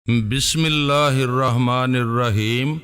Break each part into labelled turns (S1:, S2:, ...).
S1: بسم اللہ الرحمن الرحیم۔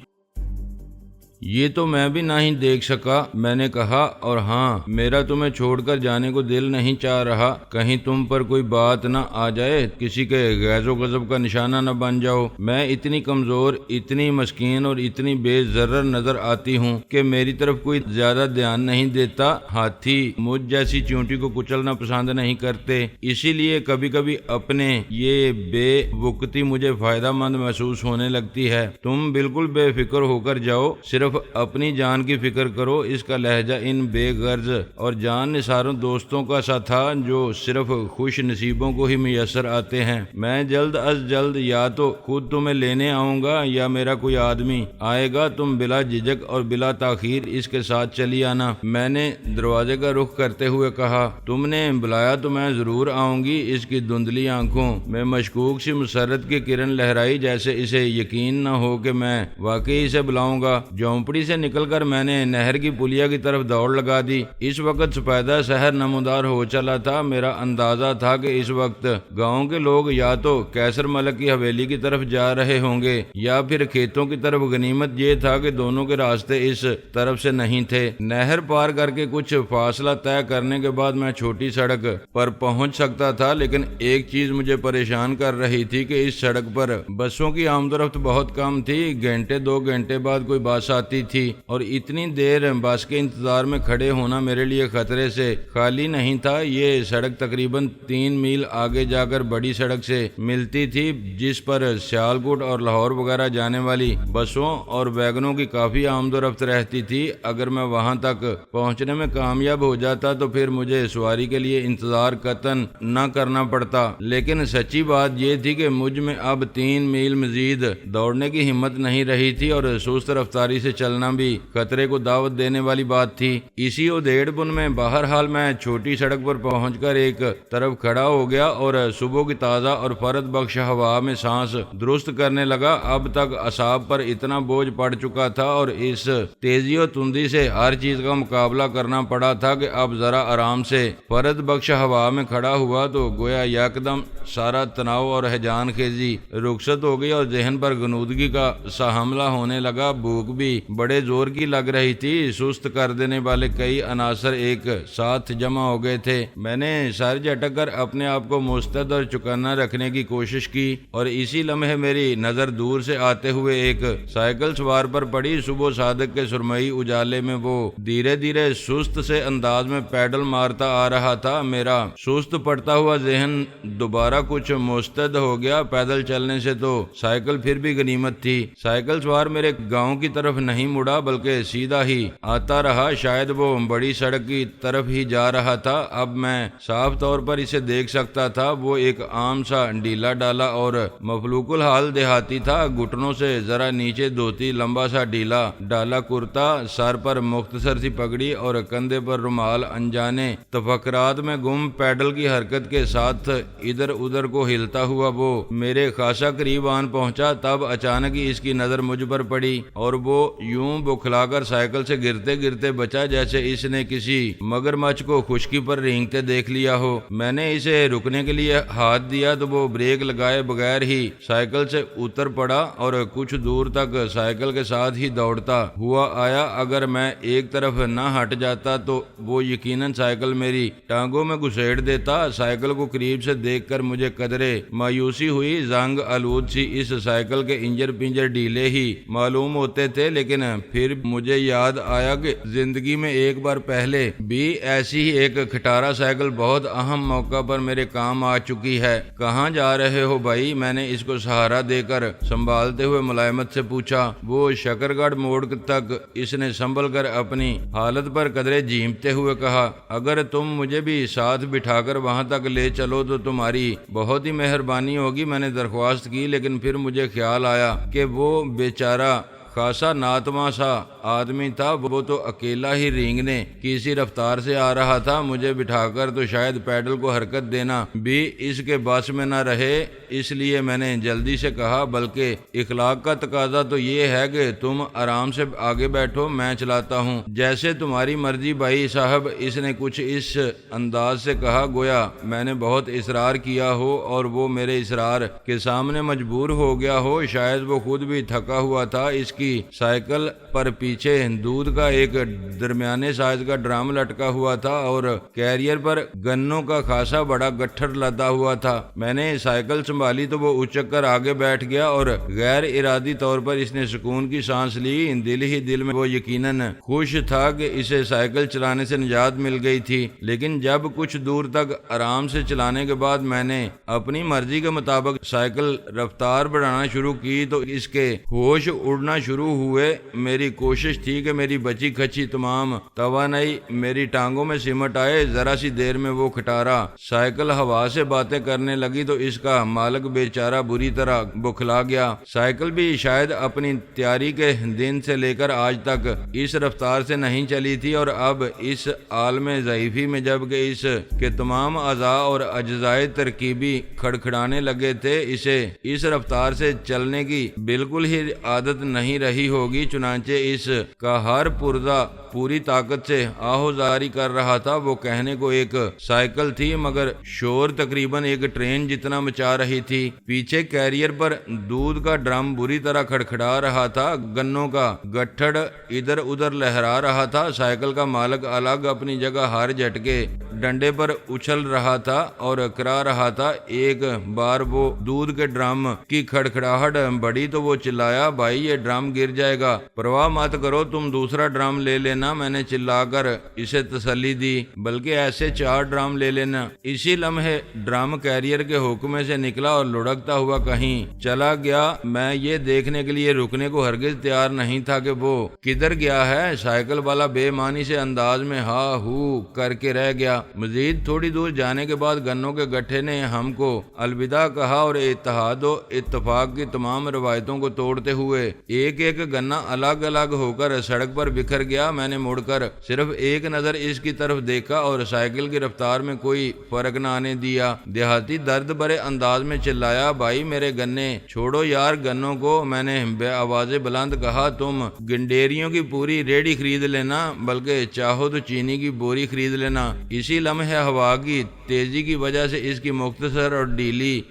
S1: یہ تو میں بھی نہیں دیکھ سکا، میں نے کہا، اور ہاں، میرا تمہیں چھوڑ کر جانے کو دل نہیں چاہ رہا، کہیں تم پر کوئی بات نہ آ جائے، کسی کے غیظ و غضب کا نشانہ نہ بن جاؤ۔ میں اتنی کمزور، اتنی مسکین اور اتنی بے ضرر نظر آتی ہوں کہ میری طرف کوئی زیادہ دھیان نہیں دیتا۔ ہاتھی مجھ جیسی چیونٹی کو کچلنا پسند نہیں کرتے، اسی لیے کبھی کبھی اپنے یہ بے وقتی مجھے فائدہ مند محسوس ہونے لگتی ہے۔ تم بالکل بے فکر ہو کر جاؤ، صرف اپنی جان کی فکر کرو۔ اس کا لہجہ ان بے غرض اور جان نثاروں دوستوں کا سا تھا جو صرف خوش نصیبوں کو ہی میسر آتے ہیں۔ میں جلد از جلد یا تو خود تمہیں لینے آؤں گا یا میرا کوئی آدمی آئے گا، تم بلا جھجک اور بلا تاخیر اس کے ساتھ چلی آنا۔ میں نے دروازے کا رخ کرتے ہوئے کہا، تم نے بلایا تو میں ضرور آؤں گی۔ اس کی دھندلی آنکھوں میں مشکوک سی مسرت کی کرن لہرائی، جیسے اسے یقین نہ ہو کہ میں واقعی اسے بلاؤں گا۔ جھونپڑی سے نکل کر میں نے نہر کی پلیا کی طرف دوڑ لگا دی۔ اس وقت سپیدہ شہر نمودار ہو چلا تھا۔ میرا اندازہ تھا کہ اس وقت گاؤں کے لوگ یا تو کیسر ملک کی حویلی کی طرف جا رہے ہوں گے یا پھر کھیتوں کی طرف۔ غنیمت یہ تھا کہ دونوں کے راستے اس طرف سے نہیں تھے۔ نہر پار کر کے کچھ فاصلہ طے کرنے کے بعد میں چھوٹی سڑک پر پہنچ سکتا تھا، لیکن ایک چیز مجھے پریشان کر رہی تھی کہ اس سڑک پر بسوں کی آمد و رفت بہت کم تھی۔ گھنٹے دو گھنٹے بعد کوئی بس آتی تھی اور اتنی دیر بس کے انتظار میں کھڑے ہونا میرے لیے خطرے سے خالی نہیں تھا۔ یہ سڑک تقریباً 3 میل آگے جا کر بڑی سڑک سے ملتی تھی، جس پر سیالکوٹ اور لاہور وغیرہ جانے والی بسوں اور ویگنوں کی کافی آمد و رفت رہتی تھی۔ اگر میں وہاں تک پہنچنے میں کامیاب ہو جاتا تو پھر مجھے سواری کے لیے انتظار قطعاً نہ کرنا پڑتا، لیکن سچی بات یہ تھی کہ مجھ میں اب 3 میل مزید دوڑنے کی ہمت نہیں رہی تھی، اور سست رفتاری سے چلنا بھی خطرے کو دعوت دینے والی بات تھی۔ اسی ادھیڑ بن میں بہرحال میں چھوٹی سڑک پر پہنچ کر ایک طرف کھڑا ہو گیا اور صبح کی تازہ اور فرد بخش ہوا میں سانس درست کرنے لگا۔ اب تک اعصاب پر اتنا بوجھ پڑ چکا تھا اور اس تیزی و تندی سے ہر چیز کا مقابلہ کرنا پڑا تھا کہ اب ذرا آرام سے فرد بخش ہوا میں کھڑا ہوا تو گویا یکدم سارا تناؤ اور ہیجان خیزی رخصت ہو گئی اور ذہن پر غنودگی کا سا حملہ ہونے لگا۔ بھوک بھی بڑے زور کی لگ رہی تھی۔ سست کر دینے والے کئی عناصر ایک ساتھ جمع ہو گئے تھے۔ میں نے سر جھٹک کر اپنے آپ کو مستعد اور چوکنا رکھنے کی کوشش کی، اور اسی لمحے میری نظر دور سے آتے ہوئے ایک سائیکل سوار پر پڑی۔ صبح صادق کے سرمئی اجالے میں وہ دھیرے دھیرے سست سے انداز میں پیڈل مارتا آ رہا تھا۔ میرا سست پڑتا ہوا ذہن دوبارہ کچھ مستعد ہو گیا۔ پیدل چلنے سے تو سائیکل پھر بھی غنیمت تھی۔ سائیکل سوار میرے گاؤں کی طرف نہیں مڑا بلکہ سیدھا ہی آتا رہا۔ شاید وہ بڑی سڑک کی طرف ہی جا رہا تھا۔ اب میں صاف طور پر اسے دیکھ سکتا تھا۔ وہ ایک عام سا ڈھیلا ڈالا اور مفلوق الحال دیہاتی تھا۔ گھٹنوں سے ذرا نیچے دھوتی، لمبا سا ڈھیلا ڈالا کرتا، سر پر مختصر سی پگڑی اور کندھے پر رومال۔ انجانے تفکرات میں گم پیڈل کی حرکت کے ساتھ ادھر ادھر کو ہلتا ہوا وہ میرے خاصا قریب آن پہنچا۔ تب اچانک ہی اس کی نظر مجھ پر پڑی اور وہ یوں بکھلا کر سائیکل سے گرتے گرتے بچا جیسے اس نے کسی مگرمچھ کو خشکی پر رینگتے دیکھ لیا ہو۔ میں نے اسے رکنے کے لیے ہاتھ دیا تو وہ بریک لگائے بغیر ہی سائیکل سے اتر پڑا اور کچھ دور تک سائیکل کے ساتھ ہی دوڑتا ہوا آیا۔ اگر میں ایک طرف نہ ہٹ جاتا تو وہ یقیناً سائیکل میری ٹانگوں میں گھسیڑ دیتا۔ سائیکل کو قریب سے دیکھ کر مجھے قدرے مایوسی ہوئی۔ زنگ آلود سی اس سائیکل کے انجر پنجر ڈھیلے ہی معلوم ہوتے تھے، لیکن پھر مجھے یاد آیا کہ زندگی میں ایک بار پہلے بھی ایسی ہی ایک کھٹارا سائیکل بہت اہم موقع پر میرے کام آ چکی ہے۔ کہاں جا رہے ہو بھائی؟ میں نے اس کو سہارا دے کر سنبھالتے ہوئے ملائمت سے پوچھا۔ وہ شکر گڑھ موڑ تک اس نے سنبھل کر اپنی حالت پر قدرے جھیمتے ہوئے کہا، اگر تم مجھے بھی ساتھ بٹھا کر وہاں تک لے چلو تو تمہاری بہت ہی مہربانی ہوگی۔ میں نے درخواست کی، لیکن پھر مجھے خیال آیا کہ وہ بیچارہ خاصا ناتما سا آدمی تھا، وہ تو اکیلا ہی رینگنے کی اسی رفتار سے آ رہا تھا، مجھے بٹھا کر تو شاید پیڈل کو حرکت دینا بھی اس کے بس میں نہ رہے، اس لیے میں نے جلدی سے کہا بلکہ اخلاق کا تقاضا تو یہ ہے کہ تم آرام سے آگے بیٹھو، میں چلاتا ہوں۔ جیسے تمہاری مرضی بھائی صاحب، اس نے کچھ اس انداز سے کہا گویا میں نے بہت اصرار کیا ہو اور وہ میرے اصرار کے سامنے مجبور ہو گیا ہو، شاید وہ خود بھی تھکا ہوا تھا۔ اس کی سائیکل پر پیچھے دودھ کا ایک درمیانے سائز کا ڈرم لٹکا ہوا تھا اور کیریئر پر گنوں کا خاصا بڑا گٹھڑ لدا ہوا تھا۔ میں نے سائیکل سنبھالی تو وہ اچک کر آگے بیٹھ گیا اور غیر ارادی طور پر اس نے سکون کی سانس لی۔ دل ہی دل میں وہ یقیناً خوش تھا کہ اسے سائیکل چلانے سے نجات مل گئی تھی، لیکن جب کچھ دور تک آرام سے چلانے کے بعد میں نے اپنی مرضی کے مطابق سائیکل رفتار بڑھانا شروع کی تو اس کے ہوش اڑنا شروع ہوئے۔ میری کوشش تھی کہ میری بچی کھچی تمام توانائی میری ٹانگوں میں سمٹ آئے۔ ذرا سی دیر میں وہ کھٹارا سائیکل ہوا سے باتیں کرنے لگی تو اس کا مالک بیچارہ بری طرح بکھلا گیا۔ سائیکل بھی شاید اپنی تیاری کے دن سے لے کر آج تک اس رفتار سے نہیں چلی تھی، اور اب اس عالم ضعیفی میں جب کہ اس کے تمام اعضاء اور اجزائے ترکیبی کھڑکھڑانے لگے تھے، اسے اس رفتار سے چلنے کی بالکل ہی عادت نہیں رہی ہوگی، چنانچہ اس کا ہر پرزہ پوری طاقت سے آہوزاری کر رہا تھا۔ وہ کہنے کو ایک سائیکل تھی مگر شور تقریباً ایک ٹرین جتنا مچا رہی تھی۔ پیچھے کیریئر پر دودھ کا ڈرم بری طرح کھڑکھڑا رہا تھا، گنوں کا گٹھڑ ادھر ادھر لہرا رہا تھا، سائیکل کا مالک الگ اپنی جگہ ہر جھٹکے ڈنڈے پر اچھل رہا تھا اور کرا رہا تھا۔ ایک بار وہ دودھ کے ڈرم کی کھڑکھڑاہٹ بڑی تو وہ چلایا، بھائی یہ ڈرم گر جائے گا، پرواہ مت کرو، تم دوسرا ڈرم لے لینا۔ میں نے چلا کر اسے تسلی دی، بلکہ ایسے 4 ڈرم لے لینا۔ اسی لمحے ڈرم کیریئر کے حکم سے نکلا اور لڑکتا ہوا کہیں چلا گیا۔ میں یہ دیکھنے کے لیے رکنے کو ہرگز تیار نہیں تھا کہ وہ کدھر گیا ہے۔ سائیکل والا بے معنی سے انداز میں ہا ہو کر کے رہ گیا۔ مزید تھوڑی دور جانے کے بعد گنوں کے گٹھے نے ہم کو الوداع کہا اور اتحاد و اتفاق کی تمام روایتوں کو توڑتے ہوئے ایک ایک گنا الگ الگ ہو کر سڑک پر بکھر گیا۔ میں نے مڑ کر صرف ایک نظر اس کی طرف دیکھا اور سائیکل کی رفتار میں کوئی فرق نہ آنے دیا۔ دیہاتی درد بھرے انداز میں چلایا، بھائی میرے گنے چھوڑو یار گنوں کو۔ میں نے بے آواز بلند کہا، تم گنڈیریوں کی پوری ریڑھی خرید لینا، بلکہ چاہو تو چینی کی بوری خرید لینا۔ اسی لمحے ہوا کی تیزی کی وجہ سے اس کی مختصر اور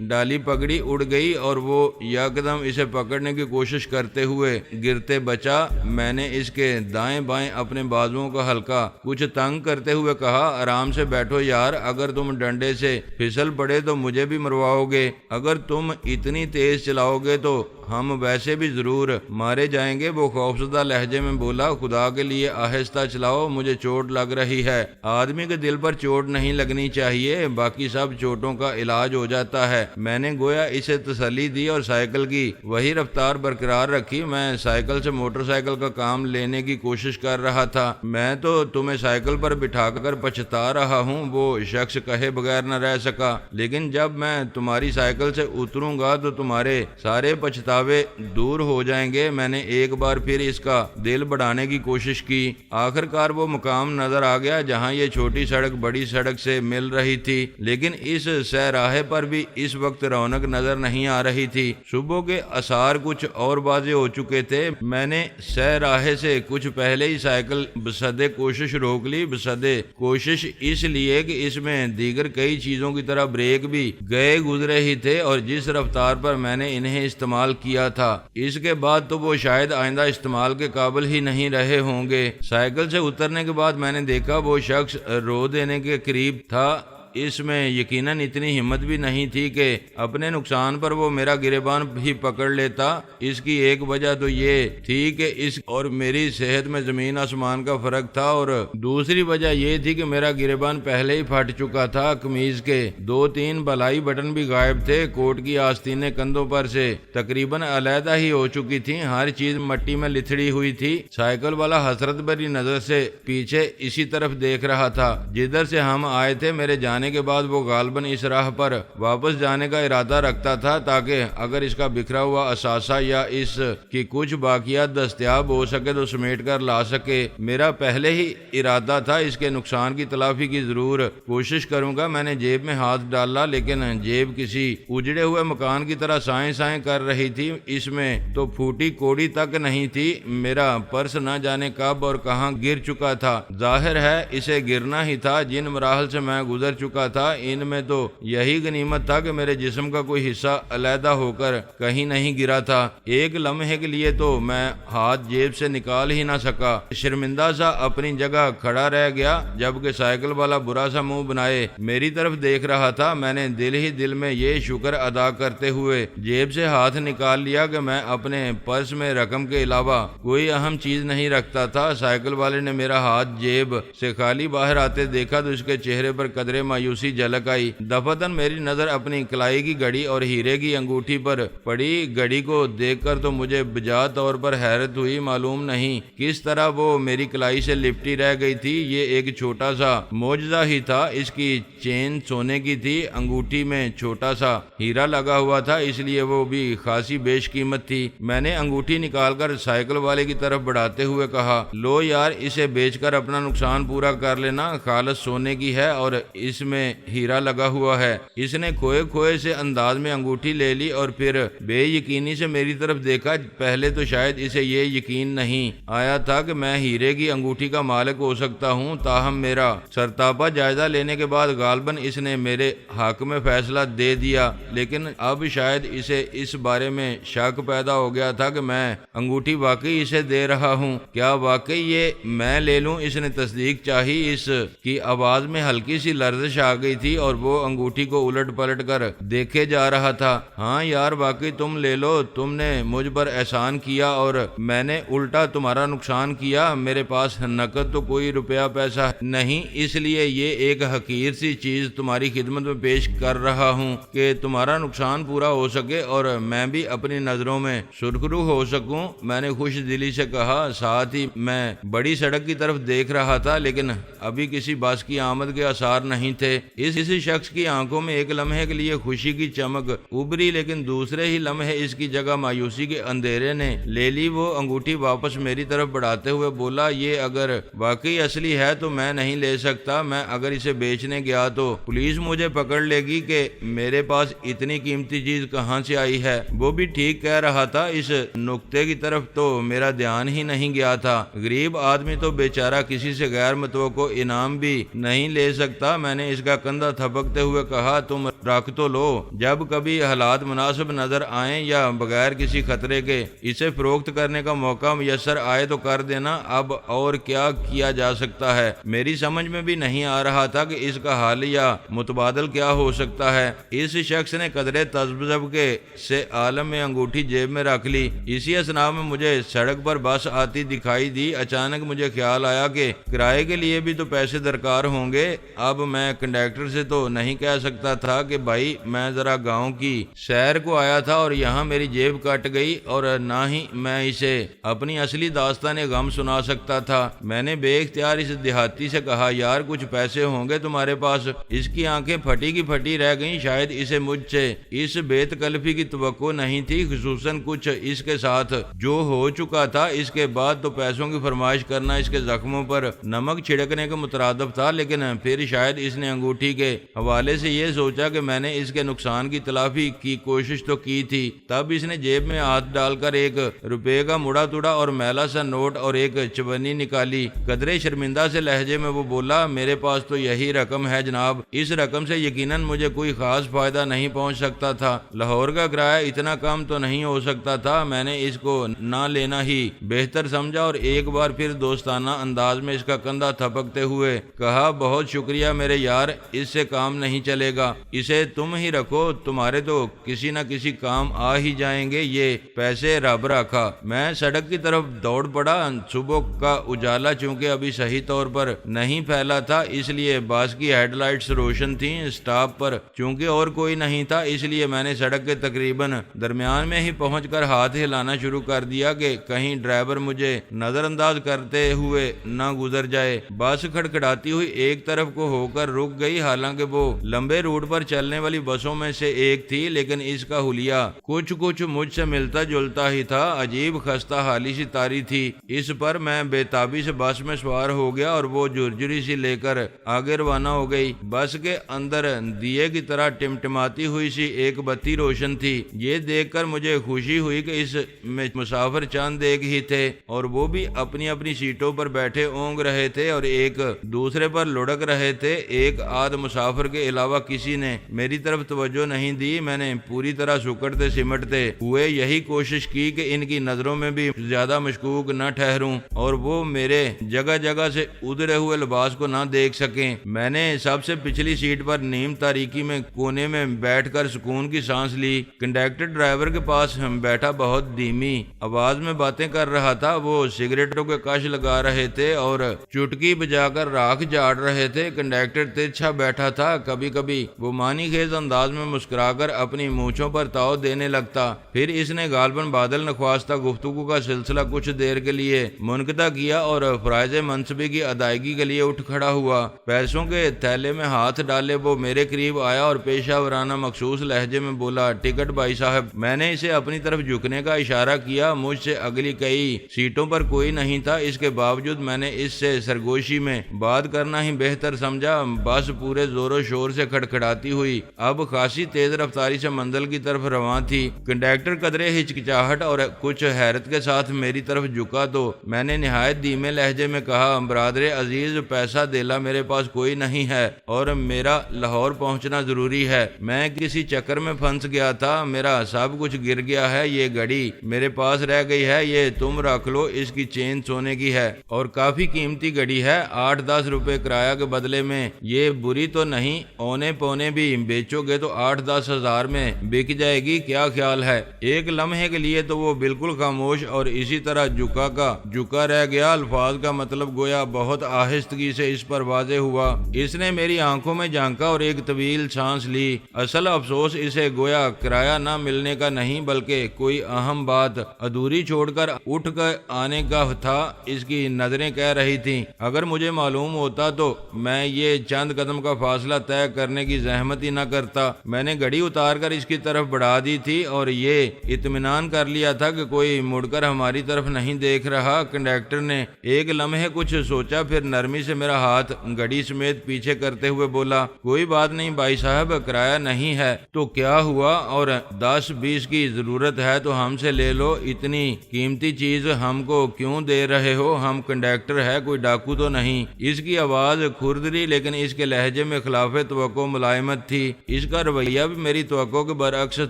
S1: ڈالی پگڑی اڑ گئی اور وہ یکدم اسے پکڑنے کی کوشش کرتے ہوئے گرتے بچا۔ میں نے اس کے دائیں بائیں اپنے بازوؤں کا ہلکا کچھ تنگ کرتے ہوئے کہا، آرام سے بیٹھو یار، اگر تم ڈنڈے سے پھسل پڑے تو مجھے بھی مرواؤ گے، اگر تم اتنی تیز چلاؤ گے تو ہم ویسے بھی ضرور مارے جائیں گے۔ وہ خوفزدہ لہجے میں بولا، خدا کے لیے آہستہ چلاؤ، مجھے چوٹ لگ رہی ہے۔ آدمی کے دل پر چوٹ نہیں لگنی چاہیے، باقی سب چوٹوں کا علاج ہو جاتا ہے۔ میں نے گویا اسے تسلی دی اور سائیکل کی وہی رفتار برقرار رکھی۔ میں سائیکل سے موٹر سائیکل کا کام لینے کی کوشش کر رہا تھا۔ میں تو تمہیں سائیکل پر بٹھا کر پچھتا رہا ہوں، وہ شخص کہے بغیر نہ رہ سکا، لیکن جب میں تمہاری سائیکل سے اتروں گا تو تمہارے سارے پچھتاوے دور ہو جائیں گے۔ میں نے ایک بار پھر اس کا دل بڑھانے کی کوشش کی۔ آخر کار وہ مقام نظر آ گیا جہاں یہ چھوٹی سڑک بڑی سڑک سے مل رہی تھی، لیکن اس سہ راہے پر بھی اس وقت رونق نظر نہیں آ رہی تھی۔ صبح کے آثار کچھ اور واضح ہو چکے تھے۔ میں نے سہ راہے سے کچھ پہلے ہی سائیکل بصدے کوشش روک لی، بصدے کوشش اس لیے کہ اس میں دیگر کئی چیزوں کی طرح بریک بھی گئے گزرے ہی تھے، اور جس رفتار پر میں نے انہیں استعمال کیا تھا اس کے بعد تو وہ شاید آئندہ استعمال کے قابل ہی نہیں رہے ہوں گے۔ سائیکل سے اترنے کے بعد میں نے دیکھا وہ شخص رو دینے کے قریب تھا۔ اس میں یقیناً اتنی ہمت بھی نہیں تھی کہ اپنے نقصان پر وہ میرا گریبان ہی پکڑ لیتا۔ اس کی ایک وجہ تو یہ تھی کہ اس اور میری صحت میں زمین آسمان کا فرق تھا، اور دوسری وجہ یہ تھی کہ میرا گریبان پہلے ہی پھٹ چکا تھا۔ قمیض کے 2-3 بلائی بٹن بھی غائب تھے، کوٹ کی آستینیں کندھوں پر سے تقریباً علیحدہ ہی ہو چکی تھیں، ہر چیز مٹی میں لتھڑی ہوئی تھی۔ سائیکل والا حسرت بھری نظر سے پیچھے اسی طرف دیکھ رہا تھا جدھر سے ہم آئے تھے۔ میرے جانے جانے کے بعد وہ غالباً اس راہ پر واپس جانے کا ارادہ رکھتا تھا تاکہ اگر اس کا بکھرا ہوا اثاثہ یا اس کی کچھ باقیات دستیاب ہو سکے تو سمیٹ کر لا سکے۔ میرا پہلے ہی ارادہ تھا اس کے نقصان کی تلافی کی ضرور کوشش کروں گا۔ میں نے جیب میں ہاتھ ڈالا لیکن جیب کسی اجڑے ہوئے مکان کی طرح سائیں سائیں کر رہی تھی، اس میں تو پھوٹی کوڑی تک نہیں تھی۔ میرا پرس نہ جانے کب اور کہاں گر چکا تھا، ظاہر ہے اسے گرنا ہی تھا۔ جن مراحل سے میں گزر چکا تھا ان میں تو یہی غنیمت تھا کہ میرے جسم کا کوئی حصہ علیحدہ ہو کر کہیں نہیں گرا تھا۔ ایک لمحے کے لیے تو میں ہاتھ جیب سے نکال ہی نہ سکا، شرمندہ سا اپنی جگہ کھڑا رہ گیا، جبکہ سائیکل والا برا سا منہ بنائے میری طرف دیکھ رہا تھا۔ میں نے دل ہی دل میں یہ شکر ادا کرتے ہوئے جیب سے ہاتھ نکال لیا کہ میں اپنے پرس میں رقم کے علاوہ کوئی اہم چیز نہیں رکھتا تھا۔ سائیکل والے نے میرا ہاتھ جیب سے خالی باہر آتے دیکھا تو اس کے چہرے پر قدرے مایوسی جھلک آئی۔ دفعتاً میری نظر اپنی کلائی کی گھڑی اور ہیرے کی انگوٹھی پر پڑی۔ گھڑی کو دیکھ کر تو مجھے بجا طور پر حیرت ہوئی، معلوم نہیں کس طرح وہ میری کلائی سے لپٹی رہ گئی تھی۔ یہ ایک چھوٹا سا معجزہ ہی تھا۔ اس کی چین سونے کی تھی، انگوٹھی میں چھوٹا سا ہیرا لگا ہوا تھا، اس لیے وہ بھی خاصی بیش قیمت تھی۔ میں نے انگوٹھی نکال کر سائیکل والے کی طرف بڑھاتے ہوئے کہا، لو یار، اسے بیچ کر اپنا نقصان پورا کر لینا، خالص سونے کی ہے اور اس میں ہیرا لگا ہوا ہے۔ اس نے کھوئے کھوئے سے انداز میں انگوٹھی لے لی اور پھر بے یقینی سے میری طرف دیکھا۔ پہلے تو شاید اسے یہ یقین نہیں آیا تھا کہ میں ہیرے کی انگوٹھی کا مالک ہو سکتا ہوں، تاہم میرا سرتاپا جائزہ لینے کے بعد غالباً اس نے میرے حق میں فیصلہ دے دیا، لیکن اب شاید اسے اس بارے میں شک پیدا ہو گیا تھا کہ میں انگوٹھی واقعی اسے دے رہا ہوں۔ کیا واقعی یہ میں لے لوں؟ اس نے تصدیق چاہی۔ اس کی آواز میں ہلکی سی لرزش آ گئی تھی اور وہ انگوٹھی کو الٹ پلٹ کر دیکھے جا رہا تھا۔ ہاں یار، واقعی تم لے لو، تم نے مجھ پر احسان کیا اور میں نے الٹا تمہارا نقصان کیا۔ میرے پاس نقد تو کوئی روپیہ پیسہ نہیں، اس لیے یہ ایک حقیر سی چیز تمہاری خدمت میں پیش کر رہا ہوں کہ تمہارا نقصان پورا ہو سکے اور میں بھی اپنی نظروں میں سرخرو ہو سکوں۔ میں نے خوش دلی سے کہا، ساتھ ہی میں بڑی سڑک کی طرف دیکھ رہا تھا لیکن ابھی کسی بس کی آمد کے آثار نہیں تھے۔ اس شخص کی آنکھوں میں ایک لمحے کے لیے خوشی کی چمک ابری، لیکن دوسرے ہی لمحے اس کی جگہ مایوسی کے اندھیرے نے لے لی۔ وہ انگوٹھی واپس میری طرف بڑھاتے ہوئے بولا، یہ اگر واقعی اصلی ہے تو میں نہیں لے سکتا۔ میں اگر اسے بیچنے گیا تو پولیس مجھے پکڑ لے گی کہ میرے پاس اتنی قیمتی چیز کہاں سے آئی ہے۔ وہ بھی ٹھیک کہہ رہا تھا، اس نقطے کی طرف تو میرا دھیان ہی نہیں گیا تھا۔ غریب آدمی تو بیچارہ کسی سے غیر متوقع انعام بھی نہیں لے سکتا۔ میں نے اس کا کندھا تھپکتے ہوئے کہا، تم رکھ تو لو، جب کبھی حالات مناسب نظر آئیں یا بغیر کسی خطرے کے اسے فروخت کرنے کا موقع میسر آئے تو کر دینا۔ اب اور کیا کیا جا سکتا ہے؟ میری سمجھ میں بھی نہیں آ رہا تھا کہ اس کا حل یا متبادل کیا ہو سکتا ہے۔ اس شخص نے قدرے تذبذب کے سے عالم میں انگوٹھی جیب میں رکھ لی۔ اسی اثناء میں مجھے سڑک پر بس آتی دکھائی دی۔ اچانک مجھے خیال آیا کہ کرائے کے لیے بھی تو پیسے درکار ہوں گے۔ اب میں کنڈکٹر سے تو نہیں کہہ سکتا تھا کہ بھائی میں ذرا گاؤں کی سیر کو آیا تھا اور یہاں میری جیب کٹ گئی، اور نہ ہی میں اسے اپنی اصلی داستان غم سنا سکتا تھا۔ میں نے بے اختیار اس دیہاتی سے کہا، یار کچھ پیسے ہوں گے تمہارے پاس؟ اس کی آنکھیں پھٹی کی پھٹی رہ گئیں۔ شاید اسے مجھ سے اس بے تکلفی کی توقع نہیں تھی، خصوصاً کچھ اس کے ساتھ جو ہو چکا تھا۔ اس کے بعد تو پیسوں کی فرمائش کرنا اس کے زخموں پر نمک چھڑکنے کے مترادف تھا، لیکن پھر شاید اس نے انگوٹھی کے حوالے سے یہ سوچا کہ میں نے اس کے نقصان کی تلافی کی کوشش تو کی تھی۔ تب اس نے جیب میں ہاتھ ڈال کر 1 روپے کا مڑا توڑا اور میلا سا نوٹ اور ایک چونی نکالی۔ قدرے شرمندہ سے لہجے میں وہ بولا، میرے پاس تو یہی رقم ہے جناب۔ اس رقم سے یقیناً مجھے کوئی خاص فائدہ نہیں پہنچ سکتا تھا۔ لاہور کا کرایہ اتنا کم تو نہیں ہو سکتا تھا۔ میں نے اس کو نہ لینا ہی بہتر سمجھا اور ایک بار پھر دوستانہ انداز میں اس کا کندھا تھپکتے ہوئے کہا، بہت شکریہ میرے یار، اس سے کام نہیں چلے گا، اسے تم ہی رکھو، تمہارے تو کسی نہ کسی کام آ ہی جائیں گے، یہ پیسے رب رکھا۔ میں سڑک کی طرف دوڑ پڑا۔ صبح کا اجالا چونکہ ابھی صحیح طور پر نہیں پھیلا تھا، اس لیے بس کی ہیڈ لائٹس روشن تھیں۔ سٹاپ پر چونکہ اور کوئی نہیں تھا، اس لیے میں نے سڑک کے تقریباً درمیان میں ہی پہنچ کر ہاتھ ہلانا شروع کر دیا کہ کہیں ڈرائیور مجھے نظر انداز کرتے ہوئے نہ گزر جائے۔ بس کھڑکھڑاتی ہوئی ایک طرف کو ہو کر رک رک گئی، حالانکہ وہ لمبے روٹ پر چلنے والی بسوں میں سے ایک تھی، لیکن اس کا حلیہ کچھ مجھ سے ملتا جلتا ہی تھا۔ عجیب خستہ حالی سی تاری تھی اس پر۔ میں بے تابی سے بس میں سوار ہو گیا اور وہ جھرجھری سی لے کر آگے روانہ ہو گئی۔ بس کے اندر دیے کی طرح ٹمٹماتی ہوئی سی ایک بتی روشن تھی۔ یہ دیکھ کر مجھے خوشی ہوئی کہ اس میں مسافر چند ایک ہی تھے، اور وہ بھی اپنی اپنی سیٹوں پر بیٹھے اونگ رہے تھے اور ایک دوسرے پر لڑک رہے تھے۔ ایک آدھ مسافر کے علاوہ کسی نے میری طرف توجہ نہیں دی۔ میں نے پوری طرح سکڑتے سمٹتے ہوئے یہی کوشش کی کہ ان کی نظروں میں بھی زیادہ مشکوک نہ ٹھہروں اور وہ میرے جگہ جگہ سے ادھرے ہوئے لباس کو نہ دیکھ سکیں۔ میں نے سب سے پچھلی سیٹ پر نیم تاریکی میں کونے میں بیٹھ کر سکون کی سانس لی۔ کنڈکٹر ڈرائیور کے پاس بیٹھا بہت دھیمی آواز میں باتیں کر رہا تھا۔ وہ سگریٹوں کے کش لگا رہے تھے اور چٹکی بجا کر راکھ جاڑ رہے تھے۔ کنڈکٹر ترچھا بیٹھا تھا۔ کبھی کبھی وہ معنی خیز انداز میں مسکرا کر اپنی مونچھوں پر تاؤ دینے لگتا۔ پھر اس نے غالباً بادل نخواستہ گفتگو کا سلسلہ کچھ دیر کے لیے منقطع کیا اور فرائض منصبی کی ادائیگی کے لیے اٹھ کھڑا ہوا۔ پیسوں کے تھیلے میں ہاتھ ڈالے وہ میرے قریب آیا اور پیشہ ورانہ مخصوص لہجے میں بولا، ٹکٹ بھائی صاحب۔ میں نے اسے اپنی طرف جھکنے کا اشارہ کیا۔ مجھ سے اگلی کئی سیٹوں پر کوئی نہیں تھا، اس کے باوجود میں نے اس سے سرگوشی میں بات کرنا ہی بہتر سمجھا۔ بس پورے زور و شور سے کھڑکھڑاتی ہوئی اب خاصی تیز رفتاری سے منزل کی طرف رواں تھی۔ کنڈکٹر قدرے ہچکچاہٹ اور کچھ حیرت کے ساتھ میری طرف جھکا تو میں نے نہایت دھیمے لہجے میں کہا، برادر عزیز، پیسہ دیلا میرے پاس کوئی نہیں ہے اور میرا لاہور پہنچنا ضروری ہے۔ میں کسی چکر میں پھنس گیا تھا، میرا سب کچھ گر گیا ہے۔ یہ گھڑی میرے پاس رہ گئی ہے، یہ تم رکھ لو، اس کی چین سونے کی ہے اور کافی قیمتی گھڑی ہے۔ 8-10 روپے کرایہ کے بدلے میں یہ بری تو نہیں، اونے پونے بھی بیچو گے تو 8-10 ہزار میں بک جائے گی، کیا خیال ہے؟ ایک لمحے کے لیے تو وہ بالکل خاموش اور اسی طرح جھکا رہ گیا۔ الفاظ کا مطلب گویا بہت آہستگی سے اس پر واضح ہوا۔ اس نے میری آنکھوں میں جھانکا اور ایک طویل سانس لی۔ اصل افسوس اسے گویا کرایہ نہ ملنے کا نہیں بلکہ کوئی اہم بات ادھوری چھوڑ کر اٹھ کر آنے کا تھا۔ اس کی نظریں کہہ رہی تھیں، اگر مجھے معلوم ہوتا تو میں یہ چند قدم کا فاصلہ طے کرنے کی زحمت ہی نہ کرتا۔ میں نے گھڑی اتار کر اس کی طرف بڑھا دی تھی اور یہ اطمینان کر لیا تھا کہ کوئی مڑ کر ہماری طرف نہیں دیکھ رہا۔ کنڈکٹر نے ایک لمحے کچھ سوچا، پھر نرمی سے میرا ہاتھ گھڑی سمیت پیچھے کرتے ہوئے بولا، کوئی بات نہیں بھائی صاحب، کرایہ نہیں ہے تو کیا ہوا، اور 10-20 کی ضرورت ہے تو ہم سے لے لو، اتنی قیمتی چیز ہم کو کیوں دے رہے ہو؟ ہم کنڈکٹر ہے، کوئی ڈاکو تو نہیں۔ اس کی آواز کھردری لیکن اس کے لہجے میں خلاف توقع ملائمت تھی۔ اس کا رویہ بھی میری توقع کے برعکس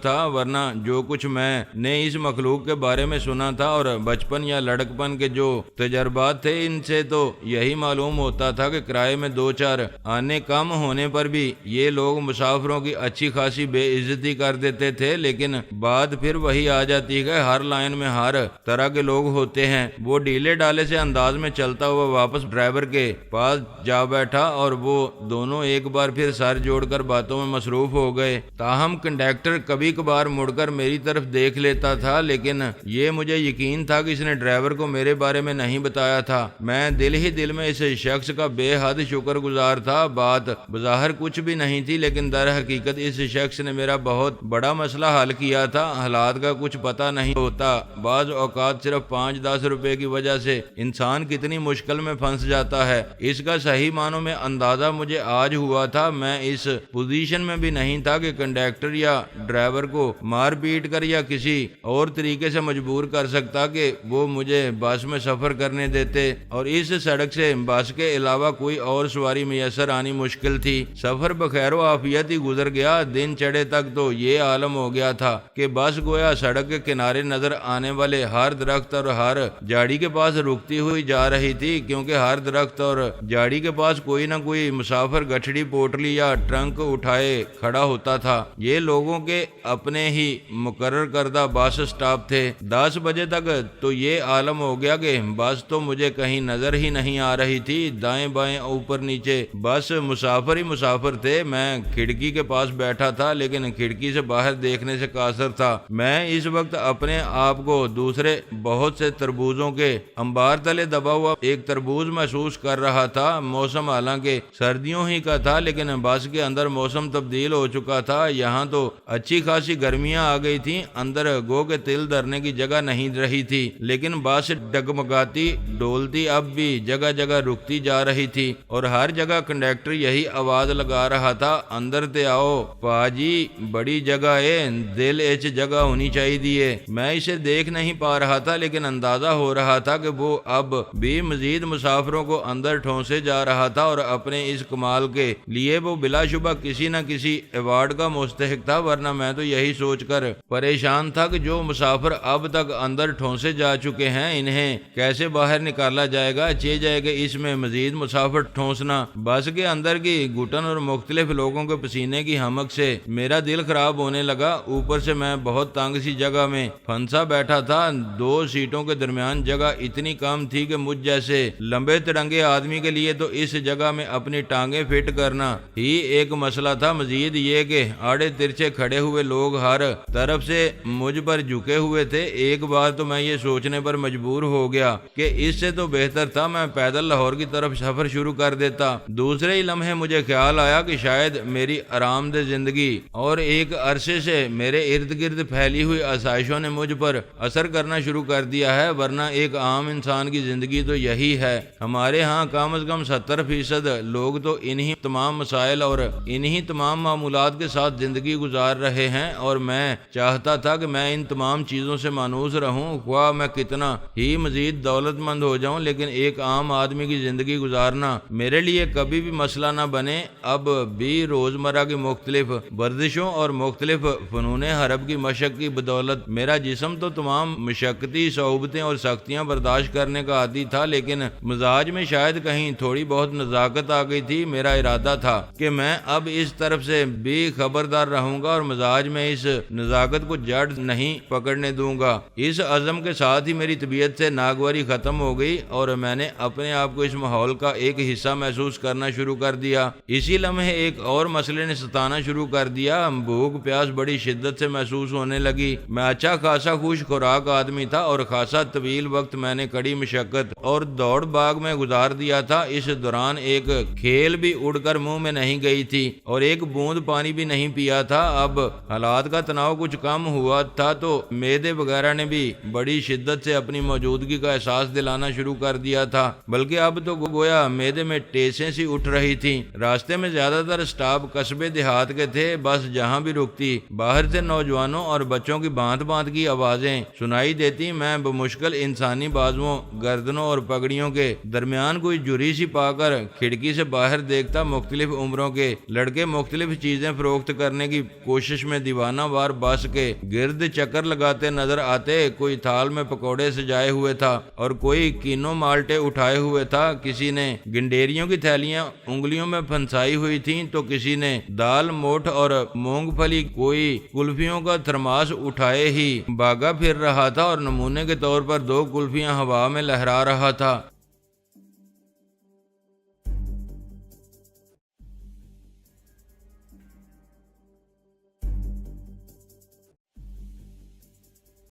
S1: تھا، ورنہ جو کچھ میں نے اس مخلوق کے بارے میں سنا تھا اور بچپن یا لڑکپن کے جو تجربات تھے، ان سے تو یہی معلوم ہوتا تھا کہ کرائے میں 2-4 آنے کم ہونے پر بھی یہ لوگ مسافروں کی اچھی خاصی بے عزتی کر دیتے تھے، لیکن بات پھر وہی آ جاتی ہے، ہر لائن میں ہر طرح کے لوگ ہوتے ہیں۔ وہ ڈھیلے ڈالے سے انداز میں چلتا ہوا واپس ڈرائیور کے پاس جا بیٹھا اور وہ دونوں ایک بار پھر سر جوڑ کر باتوں میں مصروف ہو گئے۔ تاہم کنڈکٹر کبھی کبھار مڑ کر میری طرف دیکھ لیتا تھا، لیکن یہ مجھے یقین تھا کہ اس نے ڈرائیور کو میرے بارے میں نہیں بتایا تھا۔ میں دل ہی دل میں اس شخص کا بے حد شکر گزار تھا۔ بات بظاہر کچھ بھی نہیں تھی، لیکن در حقیقت اس شخص نے میرا بہت بڑا مسئلہ حل کیا تھا۔ حالات کا کچھ پتہ نہیں ہوتا، بعض اوقات صرف 5-10 روپے کی وجہ سے انسان کتنی مشکل میں پھنس جاتا ہے۔ اس کا صحیح معنوں میں اندازہ مجھے آج ہوا تھا۔ میں اس پوزیشن میں بھی نہیں تھا کہ کنڈکٹر یا ڈرائیور کو مار پیٹ کر یا کسی اور طریقے سے مجبور کر سکتا کہ وہ مجھے بس میں سفر کرنے دیتے، اور اس سڑک سے بس کے علاوہ کوئی اور سواری میسر آنی مشکل تھی۔ سفر بخیر و عافیت ہی گزر گیا۔ دن چڑھے تک تو یہ عالم ہو گیا تھا کہ بس گویا سڑک کے کنارے نظر آنے والے ہر درخت اور ہر جھاڑی کے پاس رکتی ہوئی جا رہی تھی، کیونکہ ہر درخت اور جھاڑی کے پاس کوئی نہ کوئی مسافر گٹھڑی پوٹلی یا ٹرنک اٹھائے کھڑا ہوتا تھا۔ یہ لوگوں کے اپنے ہی مقرر کردہ بس اسٹاپ تھے۔ 10 بجے تک تو یہ عالم ہو گیا کہ بس تو مجھے کہیں نظر ہی نہیں آ رہی تھی۔ دائیں بائیں اوپر نیچے بس مسافر ہی مسافر تھے۔ میں کھڑکی کے پاس بیٹھا تھا، لیکن کھڑکی سے باہر دیکھنے سے قاصر تھا۔ میں اس وقت اپنے آپ کو دوسرے بہت سے تربوزوں کے انبار تلے دبا ہوا ایک تربوز محسوس کر رہا تھا۔ موسم حالانکہ سردیوں سردیوں ہی کا تھا، لیکن بس کے اندر موسم تبدیل ہو چکا تھا۔ یہاں تو اچھی خاصی گرمیاں آ گئی تھیں، اندر گو کے تل دھرنے کی جگہ نہیں رہی تھی، لیکن بس ڈگمگاتی ڈولتی اب بھی جگہ جگہ رکتی جا رہی تھی، اور ہر جگہ کنڈکٹر یہی آواز لگا رہا تھا، اندر تے آؤ پاجی، بڑی جگہ ہے، دل ایچ جگہ ہونی چاہیے۔ میں اسے دیکھ نہیں پا رہا تھا، لیکن اندازہ ہو رہا تھا کہ وہ اب بھی مزید مسافروں کو اندر ٹھونسے جا رہا تھا، اور اپنے اس کمال کے لیے وہ بلا شبہ کسی نہ کسی ایوارڈ کا مستحق تھا، ورنہ میں تو یہی سوچ کر پریشان تھا کہ جو مسافر اب تک اندر ٹھونسے جا چکے ہیں انہیں کیسے باہر نکالا جائے گا۔ چہ جائے گا اس میں مزید مسافر ٹھونسنا۔ بس کے اندر کی گھٹن اور مختلف لوگوں کے پسینے کی ہمک سے میرا دل خراب ہونے لگا۔ اوپر سے میں بہت تنگ سی جگہ میں پھنسا بیٹھا تھا، 2 سیٹوں کے درمیان جگہ اتنی کم تھی کہ مجھ جیسے لمبے ترنگے آدمی کے لیے تو اس جگہ میں اپنی ٹانگیں فٹ کرنا ہی ایک مسئلہ تھا۔ مزید یہ کہ آڑے ترچے کھڑے ہوئے لوگ ہر طرف سے مجھ پر جھکے ہوئے تھے۔ ایک بار تو میں یہ سوچنے پر مجبور ہو گیا کہ اس سے تو بہتر تھا میں پیدل لاہور کی طرف سفر شروع کر دیتا۔ دوسرے ہی لمحے مجھے خیال آیا کہ شاید میری آرام دہ زندگی اور ایک عرصے سے میرے ارد گرد پھیلی ہوئی آسائشوں نے مجھ پر اثر کرنا شروع کر دیا ہے، ورنہ ایک عام انسان کی زندگی تو یہی ہے۔ ہمارے ہاں کم از کم 70% لوگ تو انہی تمام مسائل اور انہی تمام معمولات کے ساتھ زندگی گزار رہے ہیں، اور میں چاہتا تھا کہ میں ان تمام چیزوں سے مانوس رہوں، خواہ میں کتنا ہی مزید دولت مند ہو جاؤں، لیکن ایک عام آدمی کی زندگی گزارنا میرے لیے کبھی بھی مسئلہ نہ بنے۔ اب بھی روزمرہ کی مختلف ورزشوں اور مختلف فنون حرب کی مشق کی بدولت میرا جسم تو تمام مشقتی صعوبتیں اور سختیاں برداشت کرنے کا عادی تھا، لیکن مزاج میں شاید کہیں تھوڑی بہت نزاکت آ گئی تھی۔ میرا ارادہ تھا کہ میں اب اس طرف سے بھی خبردار رہوں گا اور مزاج میں اس نزاکت کو جڑ نہیں پکڑنے دوں گا۔ اس عزم کے ساتھ ہی میری طبیعت سے ناگواری ختم ہو گئی، اور میں نے اپنے آپ کو اس ماحول کا ایک حصہ محسوس کرنا شروع کر دیا۔ اسی لمحے ایک اور مسئلے نے ستانا شروع کر دیا۔ بھوک پیاس بڑی شدت سے محسوس ہونے لگی۔ میں اچھا خاصا خوش خوراک آدمی تھا، اور خاصا طویل وقت میں نے کڑی مشقت اور دوڑ باغ میں گزار دیا تھا۔ اس دوران ایک کھیل بھی اڑ کر منہ میں نہیں گئی تھی، اور ایک بوند پانی بھی نہیں پیا تھا۔ اب حالات کا تناؤ کچھ کم ہوا تھا تو معدے وغیرہ نے بھی بڑی شدت سے اپنی موجودگی کا احساس دلانا شروع کر دیا تھا، بلکہ اب تو گویا معدے میں ٹیسیں سی اٹھ رہی تھیں۔ راستے میں زیادہ تر سٹاپ قصبے دیہات کے تھے۔ بس جہاں بھی رکتی باہر سے نوجوانوں اور بچوں کی بانت بانت کی آوازیں سنائی دیتی۔ میں بمشکل انسانی بازوؤں، گردنوں اور پگڑیوں کے درمیان کوئی جری سی پا کر کھڑکی سے باہر دیکھتا۔ مختلف عمروں کے لڑکے مختلف چیزیں فروخت کرنے کی کوشش میں دیوانہ وار بس کے گرد چکر لگاتے نظر آتے۔ کوئی تھال میں پکوڑے سجائے ہوئے تھا اور کوئی کینو مالٹے اٹھائے ہوئے تھا۔ کسی نے گنڈیریوں کی تھیلیاں انگلیوں میں پھنسائی ہوئی تھیں تو کسی نے دال موٹ اور مونگ پھلی، کوئی کلفیوں کا تھرماس اٹھائے ہی بھاگا پھر رہا تھا، اور نمونے کے طور پر 2 کلفیاں ہوا میں لہرا رہا تھا۔